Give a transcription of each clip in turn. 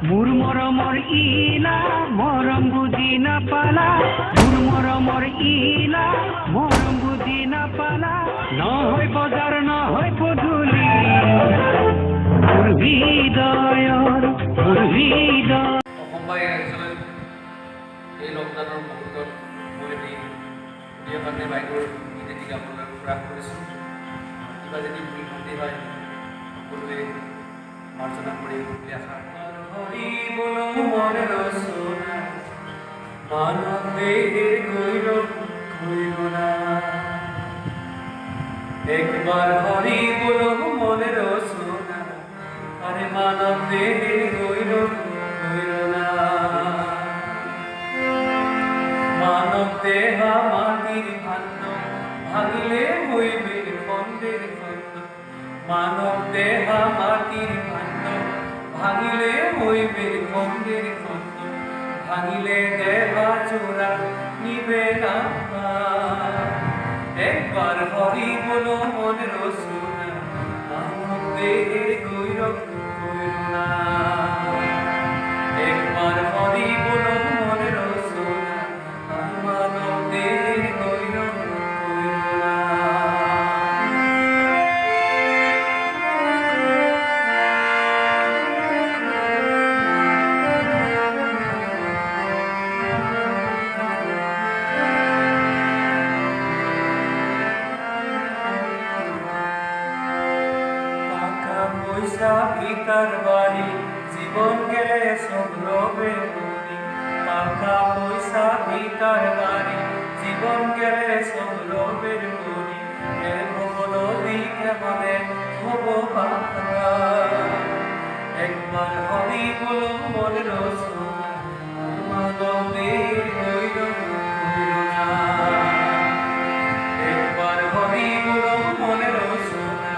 মুরমরমর ইলা মরম বুঝি না পালা, মুরমরমর ইলা মরম বুঝি না পালা, নহয় বজার নহয় পদূলি মোর হৃদয়ৰ মোর হৃদয়। অসমবাসী ৰাইজলৈ এই লকডাউনৰ মুহূৰ্তত মই এটি উদীয়মানে বাইদেউৰ গীত এটি গাবলৈ প্ৰয়াস কৰিছোঁ। কিবা যদি ভুল ভ্ৰান্তি হয় সকলোৱে মাৰ্জনা কৰিব বুলি আশা মানৱ দেহের গৈরব হইল না, একবার হরি বলো মনের সোনা, আরে মানব দেহের গৈরব হইল না। মানব দেহা মাটির ভাণ্ড, ভাঙিলে হইবে খণ্ডের খণ্ড। মানব দেহা মাটির ভাণ্ড, ভাঙিলে হইবে খণ্ডের খণ্ড। ভাঙিলে দেহা চোরা নিবে না, একবার হরি বলো মনের সোনা, মানব দেহের গৈরব হইল না। একবার হরি বলো মনের সোনা, মানব দেহের গৈরব হইল না। পয়সা ভিতার বাড়ি জীবন গেলে সব রবে মরি, টাকা পয়সা ভিতার বাড়ি জীবন গেলে সব রবের মরি। এর বলো দিকে মানে হব পাখা, একবার হরি বলো মনের সোনা, মানব দেহের গৈরব হইল না। একবার হরি বলো মনের সোনা,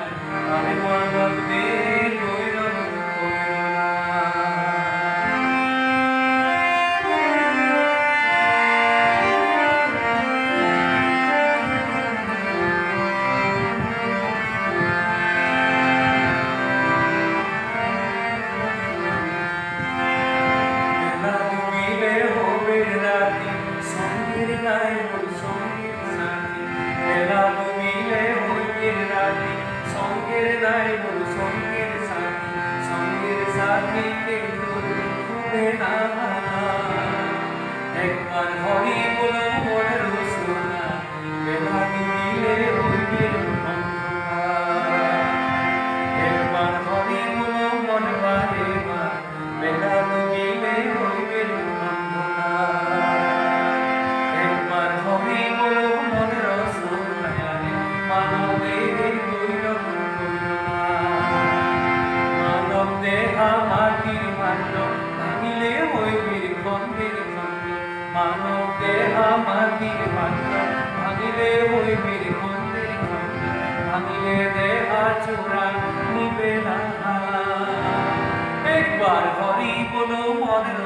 আরে মানব দেহের গৈরব হইল না। বেলা ডুবিলে হবে রাতি, সঙ্গের নাই মোর সঙ্গের সাথী। বেলা ডুবিলে হইবে রাতি, সঙ্গের নাই মোর সঙ্গের সাথী। সঙ্গের সাথী কিন্তু হবে না, একবার হরি বলো মনের সোনা, বেলা ডুবিলে হইবে অন্ধকার। একবার হরি বলো মন বারে মা, বেলা ডুবিলে হইবে অন্ধকার। একবার হরি বলো মনের সোনা, মানব দেহের গৈরব হইল না। মানব দেহা মাটির ভাণ্ড, ভাঙিলে হইবে খণ্ডের খণ্ড। মানব দেহা মাটির ভাণ্ড, ভাঙিলে হইবে খণ্ডের খণ্ড। ভাঙিলে দেহা চূড়া নিবে না, একবার হরি বলো মনের